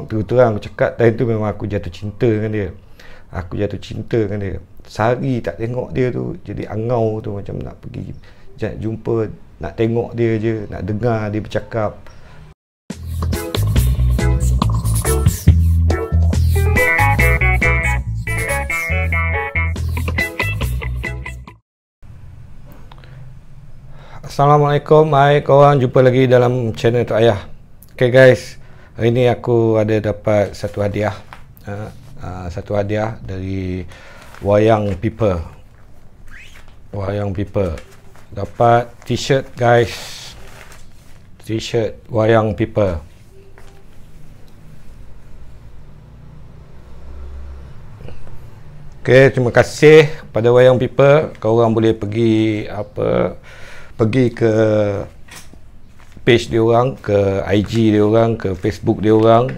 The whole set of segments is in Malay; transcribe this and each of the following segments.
Terus-terang aku cakap, time tu memang aku jatuh cinta dengan dia. Aku jatuh cinta dengan dia. Sehari tak tengok dia tu, jadi angau tu, macam nak pergi jumpa, nak tengok dia je, nak dengar dia bercakap. Assalamualaikum, hai korang, jumpa lagi dalam channel Tok Ayah. Okay guys, hari ni aku ada dapat satu hadiah. Satu hadiah dari Wayang People. Wayang People. Dapat t-shirt guys. T-shirt Wayang People. Okay, terima kasih kepada Wayang People. Korang boleh pergi pergi ke page dia orang, ke IG dia orang, ke Facebook dia orang,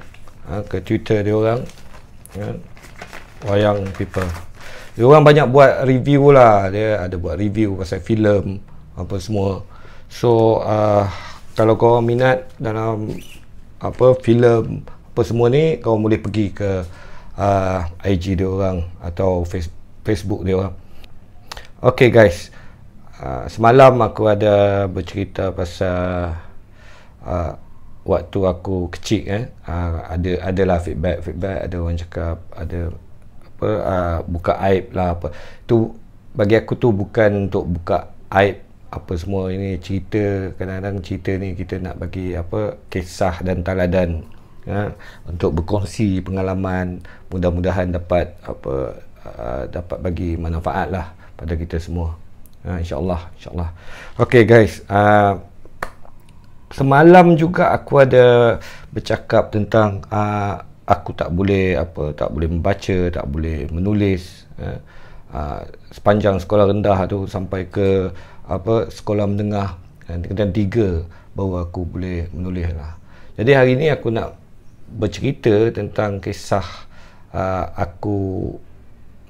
ke Twitter dia orang, Wayang People. Dia orang banyak buat review lah. Dia ada buat review pasal filem apa semua. So kalau korang minat dalam filem apa semua ni, korang boleh pergi ke IG dia orang atau Facebook dia orang. Okay guys, semalam aku ada bercerita pasal waktu aku kecil adalah feedback, ada orang cakap ada buka aib lah apa. Tu bagi aku tu bukan untuk buka aib apa semua. Ini cerita, kadang-kadang cerita ni kita nak bagi kisah dan teladan, untuk berkongsi pengalaman, mudah-mudahan dapat dapat bagi manfaat lah pada kita semua. InsyaAllah. Okay guys, semalam juga aku ada bercakap tentang aku tak boleh membaca, tak boleh menulis sepanjang sekolah rendah tu sampai ke sekolah menengah dan 3 baru aku boleh menulis lah. Jadi hari ni aku nak bercerita tentang kisah aku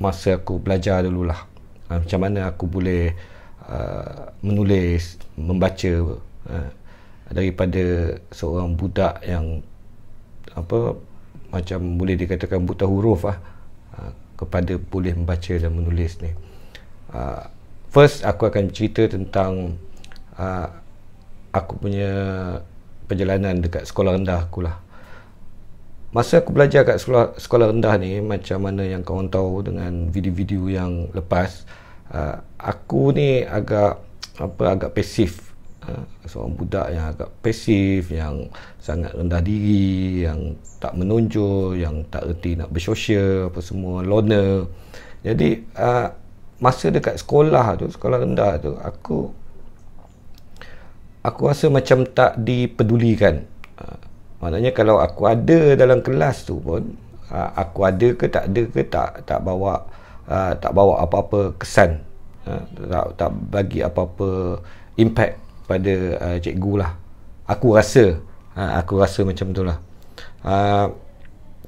masa aku belajar dululah. Macam mana aku boleh menulis, membaca daripada seorang budak yang macam boleh dikatakan buta huruf kepada boleh membaca dan menulis ni. First aku akan cerita tentang aku punya perjalanan dekat sekolah rendah aku lah. Masa aku belajar kat sekolah rendah ni, macam mana yang korang tahu dengan video-video yang lepas, aku ni agak pasif. Seorang budak yang agak pasif, yang sangat rendah diri, yang tak menonjol, yang tak reti nak bersosial apa semua, loner. Jadi masa dekat sekolah rendah tu, aku rasa macam tak dipedulikan. Maknanya kalau aku ada dalam kelas tu pun, aku ada ke tak ada ke tak bawa apa-apa kesan, tak bagi apa-apa impact pada cikgu lah. Aku rasa macam tu lah.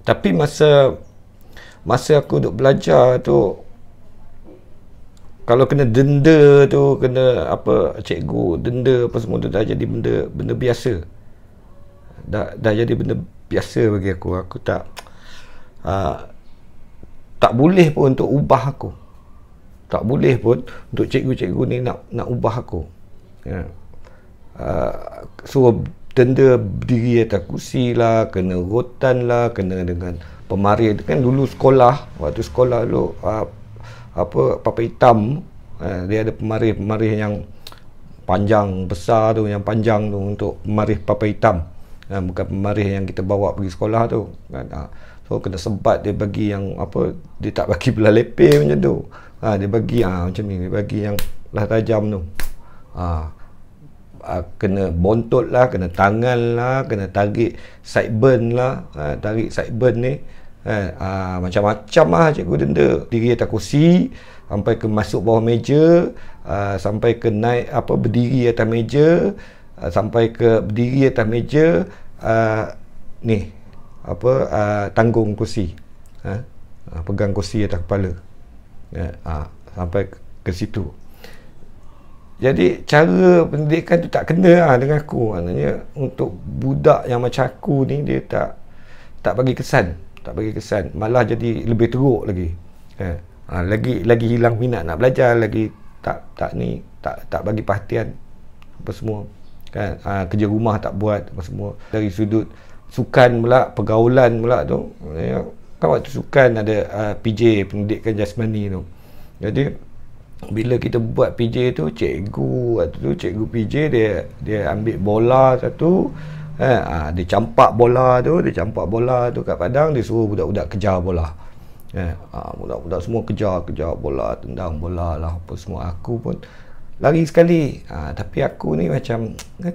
Tapi masa aku duk belajar tu, kalau kena denda tu, kena cikgu denda apa semua tu, dah jadi benda biasa. Dah jadi benda biasa bagi aku. Aku tak boleh pun untuk ubah aku. Tak boleh pun untuk cikgu-cikgu ni nak ubah aku. Suruh denda berdiri atas kursi lah, kena rotan lah, kena dengan pemarih. Kan dulu waktu sekolah dulu papan hitam, dia ada pemarih yang panjang besar tu, yang panjang tu untuk pemarih papan hitam. Bukan pemarih yang kita bawa pergi sekolah tu kan. So kena sebat, dia bagi yang dia tak bagi belah lepeh macam tu. Dia bagi macam ni, dia bagi yang belah tajam tu. Kena bontot lah, kena tangan lah, kena tarik sideburn lah. Tarik sideburn ni macam-macam lah cikgu denda. Diri atas kursi, sampai ke masuk bawah meja, sampai ke naik berdiri atas meja, sampai ke berdiri atas meja, tanggung kursi, pegang kursi atas kepala, sampai ke situ. Jadi cara pendidikan tu tak kena dengan aku. Maknanya untuk budak yang macam aku ni, dia tak bagi kesan, malah jadi lebih teruk lagi. Lagi hilang minat nak belajar, lagi tak bagi perhatian apa semua kan. Kerja rumah tak buat apa semua. Dari sudut sukan pula, pergaulan pula tu, kan waktu sukan ada PJ, pendidikan jasmani tu. Jadi bila kita buat PJ tu, cikgu PJ dia ambil bola satu, dia campak bola tu kat padang, dia suruh budak-budak kejar bola. Budak-budak semua kejar bola, tendang bola lah apa semua. Aku pun lari sekali, tapi aku ni macam kan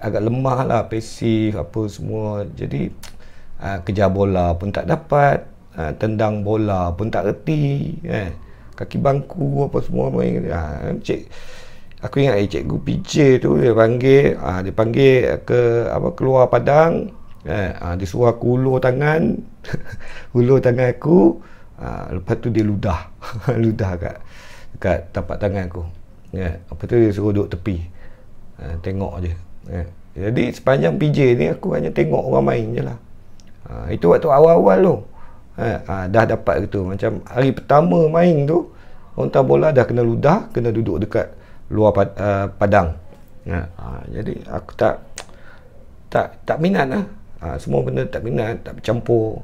agak lemah lah, pasif apa semua. Jadi kejar bola pun tak dapat, tendang bola pun tak reti, kaki bangku apa semua main. Aku ingat cikgu PJ tu dia panggil ke keluar padang, dia suruh aku ulur tangan ulur tangan aku, lepas tu dia ludah ludah kat tapak tangan aku, lepas tu dia suruh duduk tepi, tengok je. Jadi sepanjang PJ ni aku hanya tengok orang main je lah. Itu waktu awal-awal tu, dah dapat gitu. Macam hari pertama main tu, hantar bola dah kena ludah, kena duduk dekat luar padang. Jadi aku tak minat lah. Semua benda tak minat, tak bercampur.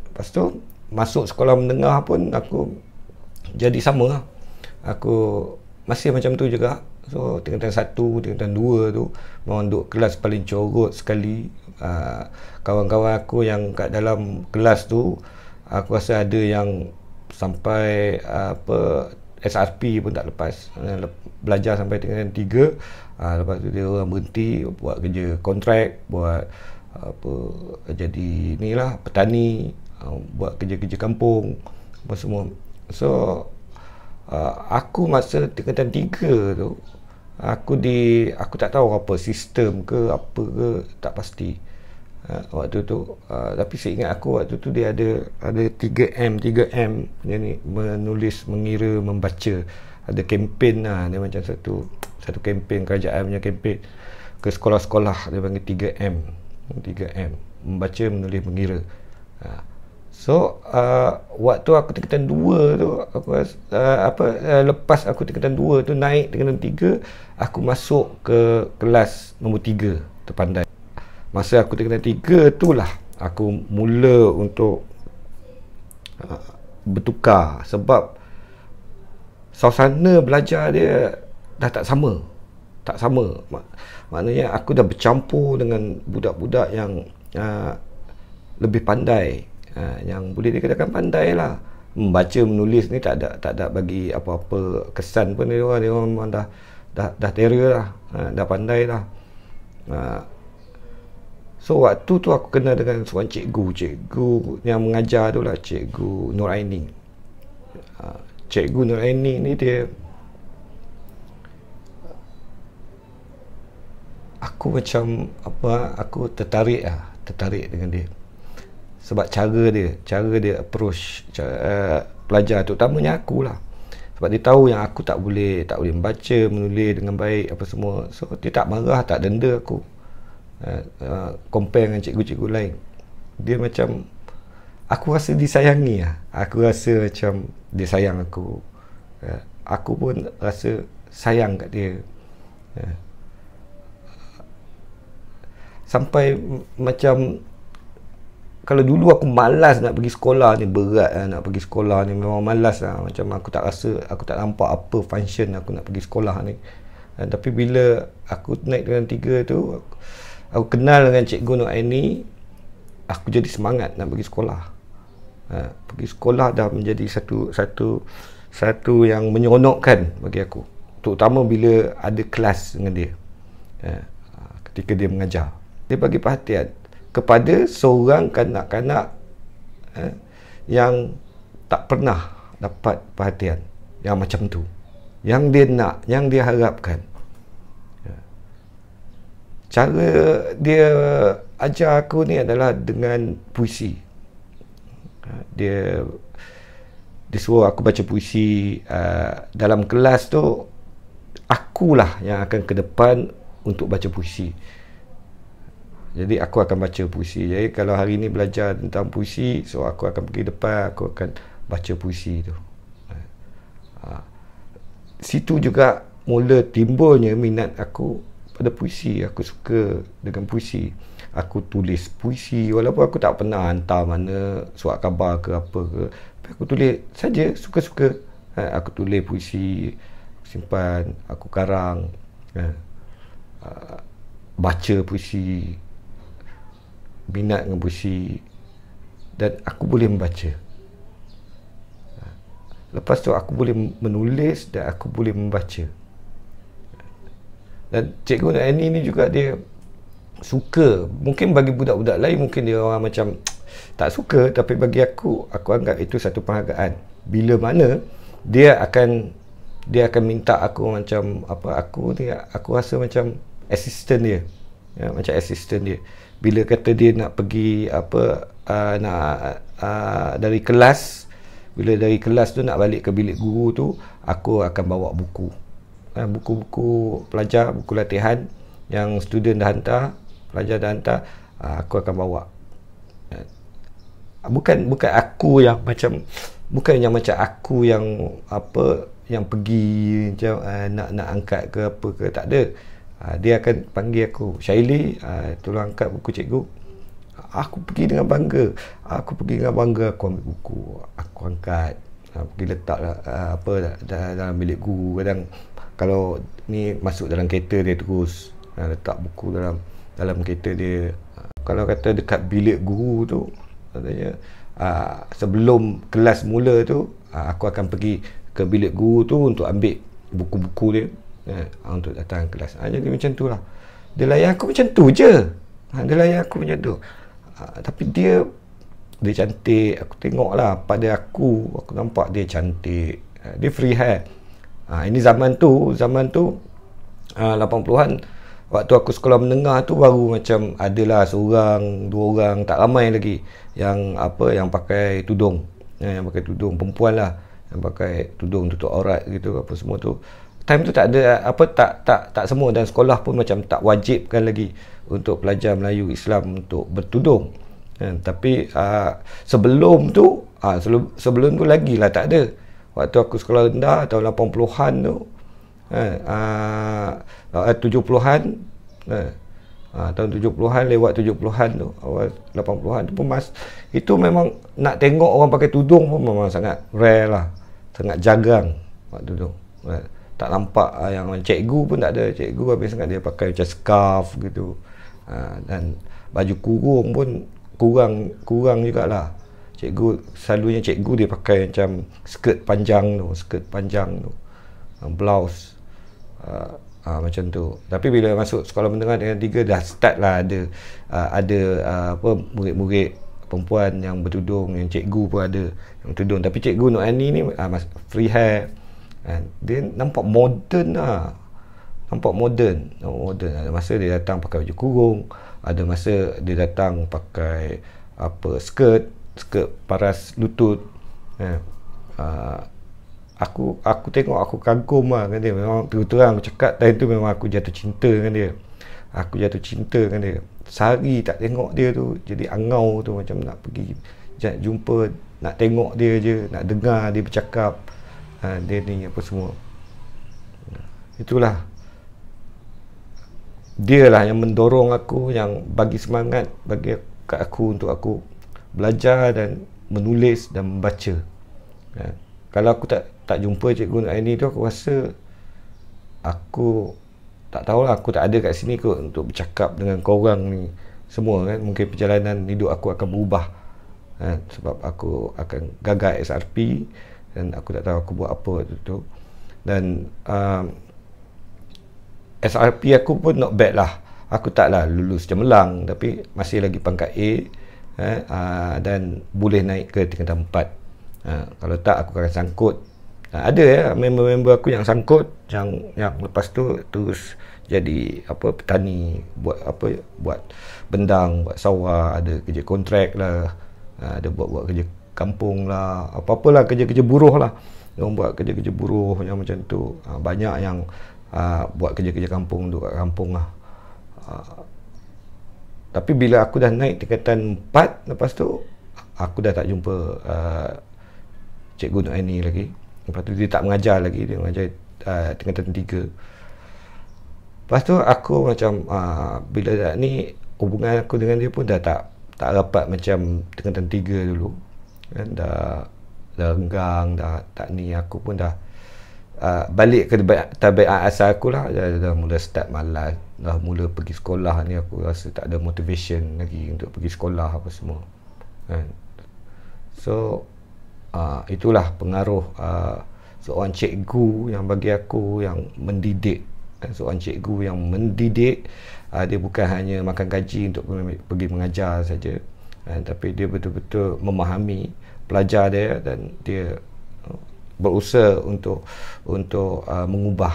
Lepas tu masuk sekolah menengah pun aku jadi sama lah. Aku masih macam tu juga. So tingkatan 1, tingkatan 2 tu memang duduk kelas paling corot sekali. Kawan-kawan aku yang kat dalam kelas tu, aku rasa ada yang sampai SRP pun tak lepas. Belajar sampai tingkatan 3, lepas tu dia orang berhenti buat kerja kontrak, buat jadi inilah petani, buat kerja-kerja kampung apa semua. So aku masa tingkatan 3 tu, aku tak tahu apa sistem ke apa ke, tak pasti waktu tu. Tapi saya ingat aku waktu tu dia ada 3M ni, menulis, mengira, membaca. Ada kempen lah, dia macam satu kempen kerajaan punya kempen ke sekolah-sekolah, dia panggil 3M, membaca, menulis, mengira. So waktu aku tingkatan 2 tu, aku lepas aku tingkatan 2 tu naik tingkatan 3, aku masuk ke kelas nombor 3 terpandai. Masa aku tingkatan 3 tu lah aku mula untuk bertukar, sebab suasana belajar dia dah tak sama. Maknanya aku dah bercampur dengan budak-budak yang lebih pandai, yang boleh dikatakan pandai lah. Membaca, menulis ni tak ada bagi apa-apa kesan pun. Dia orang memang dah terror lah, dah pandai lah. So waktu tu aku kenal dengan seorang cikgu yang mengajar tu lah, Cikgu Nuraini. Cikgu Nuraini ni dia, aku macam aku tertarik dengan dia sebab cara dia approach pelajar, terutamanya aku lah. Sebab dia tahu yang aku tak boleh membaca, menulis dengan baik apa semua. So dia tak marah, tak denda aku, compare dengan cikgu-cikgu lain. Dia macam, aku rasa disayangi lah. Aku rasa macam dia sayang aku, aku pun rasa sayang kat dia. Sampai macam, kalau dulu aku malas nak pergi sekolah ni, berat lah nak pergi sekolah ni, memang malas lah. Macam aku tak nampak apa function aku nak pergi sekolah ni. Tapi bila aku naik dengan 3 tu, aku kenal dengan Cikgu Nuraini, aku jadi semangat nak pergi sekolah. Pergi sekolah dah menjadi satu yang menyeronokkan bagi aku, terutama bila ada kelas dengan dia. Ketika dia mengajar, dia bagi perhatian kepada seorang kanak-kanak yang tak pernah dapat perhatian yang macam tu, yang dia nak, yang dia harapkan. Cara dia ajar aku ni adalah dengan puisi. Dia suruh aku baca puisi. Dalam kelas tu, akulah yang akan ke depan untuk baca puisi. Jadi aku akan baca puisi. Jadi kalau hari ni belajar tentang puisi, so aku akan pergi depan, aku akan baca puisi tu. Situ juga mula timbulnya minat aku pada puisi. Aku suka dengan puisi. Aku tulis puisi walaupun aku tak pernah hantar mana surat khabar ke apa ke. Tapi aku tulis saja, suka-suka. Aku tulis puisi, simpan, aku karang, baca puisi, minat dengan puisi, dan aku boleh membaca. Lepas tu aku boleh menulis dan aku boleh membaca. Dan Cikgu Nur Aini ni juga dia suka. Mungkin bagi budak-budak lain mungkin dia orang macam tak suka, tapi bagi aku anggap itu satu penghargaan. Bila mana dia akan minta aku macam apa, aku rasa macam assistant dia. Ya, macam assistant dia. Bila kata dia nak pergi apa, dari kelas, bila dari kelas tu nak balik ke bilik guru tu, aku akan bawa buku. Buku-buku pelajar, buku latihan yang student dah hantar, pelajar dah hantar, aku akan bawa. Bukan aku yang macam, bukan yang macam aku yang apa, yang pergi macam nak angkat ke apa ke, tak ada. Dia akan panggil aku, Syaili, tolong angkat buku cikgu. Aku pergi dengan bangga. Aku ambil buku, aku angkat, pergi letak dalam bilik guru. Kadang kalau ni masuk dalam kereta dia terus letak buku dalam kereta dia. Kalau kata dekat bilik guru tu, katanya sebelum kelas mula tu, aku akan pergi ke bilik guru tu untuk ambil buku-buku dia, untuk datang kelas. Jadi macam tu lah. Dia layan aku macam tu je. Tapi dia cantik. Aku tengok lah, pada aku nampak dia cantik. Dia free hair. Ini zaman tu 80-an, waktu aku sekolah menengah tu, baru macam adalah seorang, dua orang, tak ramai lagi yang pakai tudung. Yang pakai tudung, perempuan lah, yang pakai tudung tutup aurat gitu, apa semua tu. Time tu tak ada tak semua, dan sekolah pun macam tak wajibkan lagi untuk pelajar Melayu Islam untuk bertudung. Tapi sebelum tu lagi lah tak ada. Waktu aku sekolah rendah tahun 80-an tu, 70-an, tahun 70-an, lewat 70-an tu, awal 80-an tu pun itu memang nak tengok orang pakai tudung pun memang sangat rare lah, sangat jarang waktu tu. Tak nampak yang cikgu pun tak ada. Cikgu habis sangat dia pakai macam scarf gitu, dan baju kurung pun kurang jugalah. Selalunya cikgu dia pakai macam skirt panjang tu, blouse, macam tu. Tapi bila masuk sekolah menengah dengan 3, dah start lah ada murid-murid perempuan yang bertudung, yang cikgu pun ada yang bertudung. Tapi Cikgu Nur Aini ni free hair. Dia nampak moden lah. Ada masa dia datang pakai baju kurung, ada masa dia datang pakai skirt paras lutut. Aku tengok, aku kagum lah dengan dia. Memang terang aku cakap, time tu memang aku jatuh cinta dengan dia. Sehari tak tengok dia tu jadi angau tu, macam nak pergi jumpa, nak tengok dia je, nak dengar dia bercakap, dia ni apa semua. Itulah, dia lah yang mendorong aku, yang bagi semangat kat aku untuk aku belajar dan menulis dan membaca. Kalau aku tak jumpa Cikgu Nur Aini tu, aku rasa aku tak tahulah, aku tak ada kat sini kot untuk bercakap dengan korang ni semua kan. Mungkin perjalanan hidup aku akan berubah, sebab aku akan gagal SRP dan aku tak tahu aku buat apa tu. Dan SRP aku pun not bad lah. Aku taklah lulus cemerlang, tapi masih lagi pangkat A, dan boleh naik ke tingkatan 4. Kalau tak, aku akan sangkut. Ada member-member aku yang sangkut, yang lepas tu terus jadi petani, buat bendang, buat sawah, ada kerja kontrak lah, ada buat kerja kampung lah, apa-apalah kerja-kerja buruh lah. Orang buat kerja-kerja buruh yang macam tu. Banyak yang buat kerja-kerja kampung tu kat kampung lah. Tapi bila aku dah naik tingkatan 4, lepas tu aku dah tak jumpa Cikgu Nur Aini lagi. Lepas tu dia tak mengajar lagi, dia mengajar tingkatan 3. Lepas tu aku macam bila dah ni, hubungan aku dengan dia pun dah tak rapat macam tingkatan 3 dulu kan. Dah renggang, dah tak ni. Aku pun dah balik ke tabiat asal aku lah. Dah mula start malas, dah mula pergi sekolah ni aku rasa tak ada motivation lagi untuk pergi sekolah apa semua kan. So itulah pengaruh seorang cikgu yang bagi aku yang mendidik. Seorang cikgu yang mendidik, dia bukan hanya makan gaji untuk pergi mengajar saja, tapi dia betul-betul memahami pelajar dia dan dia berusaha untuk mengubah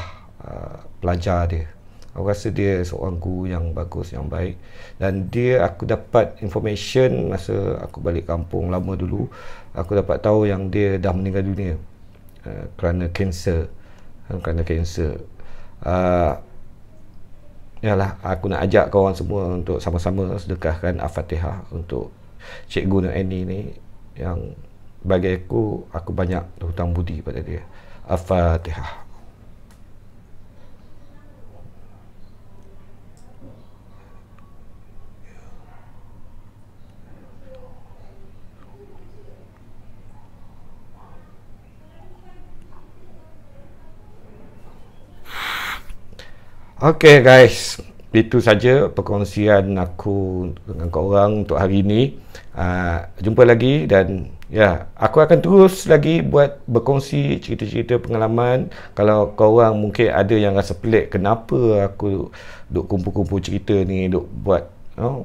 pelajar dia. Aku rasa dia seorang guru yang bagus, yang baik. Dan aku dapat information masa aku balik kampung lama dulu. Aku dapat tahu yang dia dah meninggal dunia kerana kanser. Yalah, aku nak ajak kawan semua untuk sama-sama sedekahkan Al-Fatihah untuk Cikgu Nur Aini ni, yang bagi aku banyak hutang budi pada dia. Al-Fatihah. Okay guys, itu saja perkongsian aku dengan korang untuk hari ini. Jumpa lagi, dan aku akan terus lagi buat berkongsi cerita-cerita pengalaman. Kalau korang mungkin ada yang rasa pelik, kenapa aku duk kumpul-kumpul cerita ni, duk buat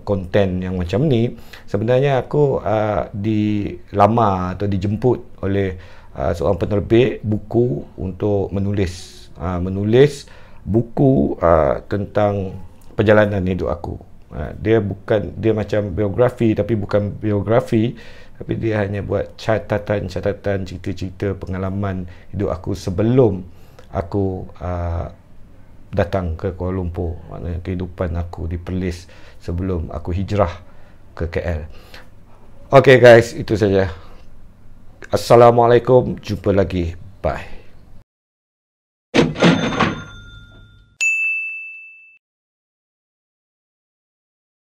konten yang macam ni. Sebenarnya aku dilamar atau dijemput oleh seorang penerbit buku untuk menulis buku tentang perjalanan hidup aku. Dia macam biografi, tapi bukan biografi, tapi dia hanya buat catatan-catatan, cerita-cerita pengalaman hidup aku sebelum aku datang ke Kuala Lumpur. Maknanya kehidupan aku di Perlis sebelum aku hijrah ke KL. Okay guys, itu saja. Assalamualaikum, jumpa lagi. Bye.